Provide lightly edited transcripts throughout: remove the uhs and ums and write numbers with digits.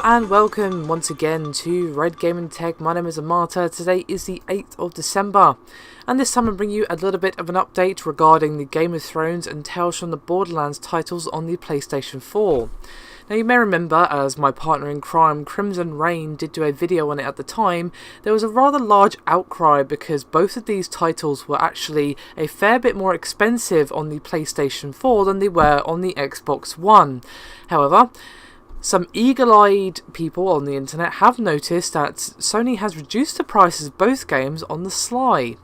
and welcome once again to Red Gaming Tech. My name is Amata. Today is the 8th of December, and this time I bring you a little bit of an update regarding the Game of Thrones and Tales from the Borderlands titles on the PlayStation 4. Now, you may remember, as my partner in crime Crimson Rain did do a video on it at the time, there was a rather large outcry because both of these titles were actually a fair bit more expensive on the PlayStation 4 than they were on the Xbox One. However, some eagle-eyed people on the internet have noticed that Sony has reduced the prices of both games on the sly.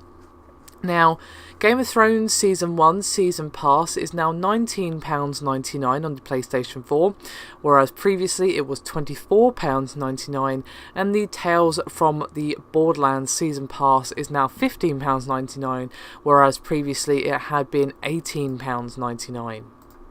Now, Game of Thrones Season 1 Season Pass is now £19.99 on the PlayStation 4, whereas previously it was £24.99, and the Tales from the Borderlands Season Pass is now £15.99, whereas previously it had been £18.99.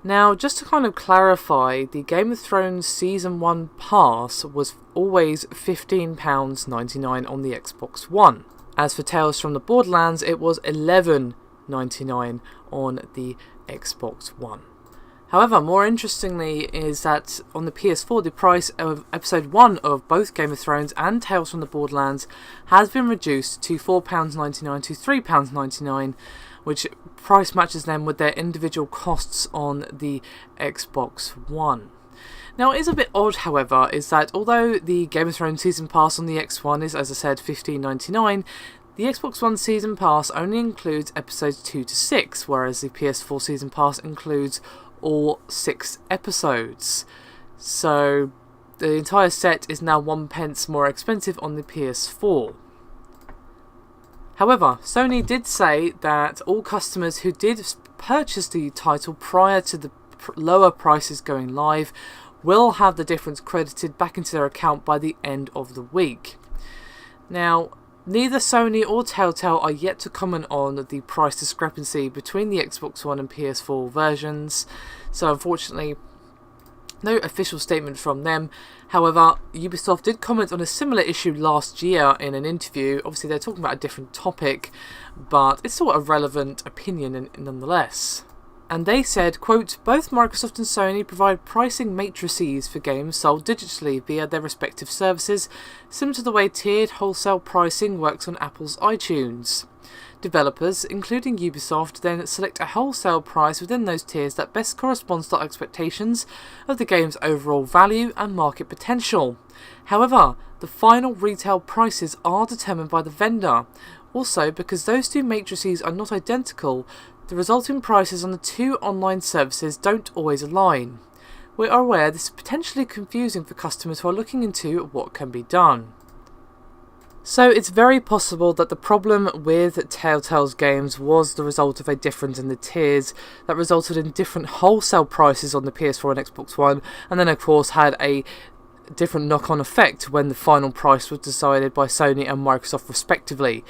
Now, just to kind of clarify, the Game of Thrones Season 1 Pass was always £15.99 on the Xbox One. As for Tales from the Borderlands, it was £11.99 on the Xbox One. However, more interestingly is that on the PS4, the price of Episode 1 of both Game of Thrones and Tales from the Borderlands has been reduced to £4.99 to £3.99, which price matches them with their individual costs on the Xbox One. Now, it is a bit odd, however, is that although the Game of Thrones Season Pass on the X1 is, as I said, £15.99, the Xbox One Season Pass only includes episodes 2 to 6, whereas the PS4 Season Pass includes all 6 episodes. So, the entire set is now 1 pence more expensive on the PS4. However, Sony did say that all customers who did purchase the title prior to the lower prices going live will have the difference credited back into their account by the end of the week. Now, neither Sony or Telltale are yet to comment on the price discrepancy between the Xbox One and PS4 versions, so unfortunately, no official statement from them. However, Ubisoft did comment on a similar issue last year in an interview. Obviously, they're talking about a different topic, but it's still a relevant opinion nonetheless. And they said, quote, "Both Microsoft and Sony provide pricing matrices for games sold digitally via their respective services, similar to the way tiered wholesale pricing works on Apple's iTunes. Developers, including Ubisoft, then select a wholesale price within those tiers that best corresponds to expectations of the game's overall value and market potential. However, the final retail prices are determined by the vendor. Also, because those two matrices are not identical, the resulting prices on the two online services don't always align. We are aware this is potentially confusing for customers who are looking into what can be done." So it's very possible that the problem with Telltale's games was the result of a difference in the tiers that resulted in different wholesale prices on the PS4 and Xbox One, and then of course had a different knock-on effect when the final price was decided by Sony and Microsoft respectively.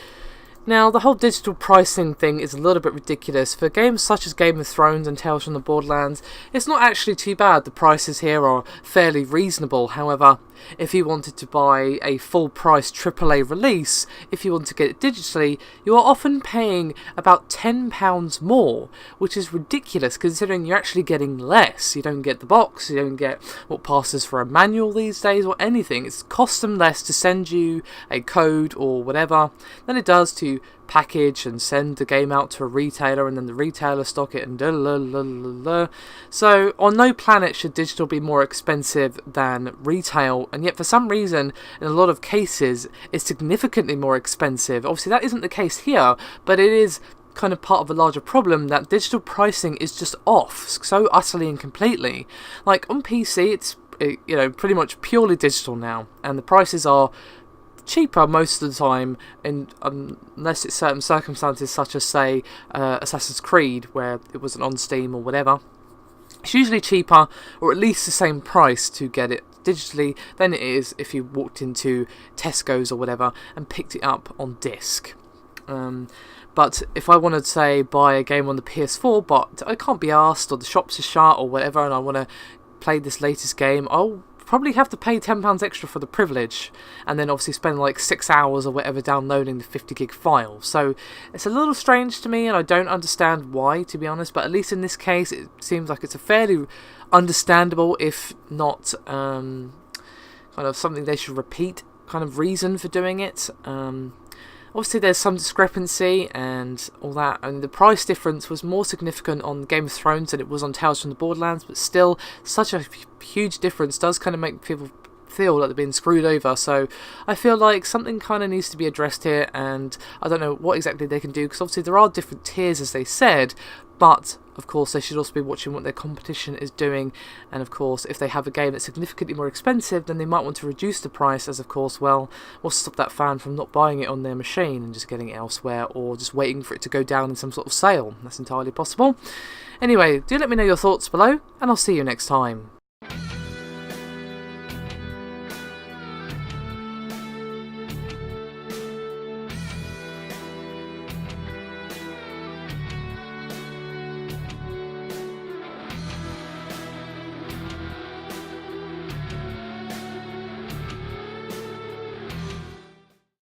Now, the whole digital pricing thing is a little bit ridiculous. For games such as Game of Thrones and Tales from the Borderlands, it's not actually too bad. The prices here are fairly reasonable. However, if you wanted to buy a full-price AAA release, if you want to get it digitally, you are often paying about £10 more, which is ridiculous considering you're actually getting less. You don't get the box, you don't get what passes for a manual these days or anything. It costs them less to send you a code or whatever than it does to package and send the game out to a retailer and then the retailer stock it and So on no planet should digital be more expensive than retail, and yet for some reason in a lot of cases it's significantly more expensive. Obviously that isn't the case here, but it is kind of part of a larger problem that digital pricing is just off so utterly and completely. Like on PC it's pretty much purely digital now, and the prices are cheaper most of the time, unless it's certain circumstances such as, say, Assassin's Creed, where it wasn't on Steam or whatever. It's usually cheaper, or at least the same price to get it digitally than it is if you walked into Tesco's or whatever and picked it up on disc. But if I wanted to, say, buy a game on the PS4, but I can't be asked, or the shops are shut or whatever, and I want to play this latest game, I'll probably have to pay £10 extra for the privilege, and then obviously spend like 6 hours or whatever downloading the 50 gig file. So it's a little strange to me, and I don't understand why, to be honest, but at least in this case it seems like it's a fairly understandable, if not kind of something they should repeat kind of reason for doing it. Obviously there's some discrepancy and all that, and the price difference was more significant on Game of Thrones than it was on Tales from the Borderlands, but still, such a huge difference does kind of make people feel like they're being screwed over. So I feel like something kind of needs to be addressed here, and I don't know what exactly they can do, because obviously there are different tiers as they said, but of course they should also be watching what their competition is doing, and of course if they have a game that's significantly more expensive, then they might want to reduce the price, as of course, well, will stop that fan from not buying it on their machine and just getting it elsewhere, or just waiting for it to go down in some sort of sale. That's entirely possible. Anyway, do let me know your thoughts below, and I'll see you next time.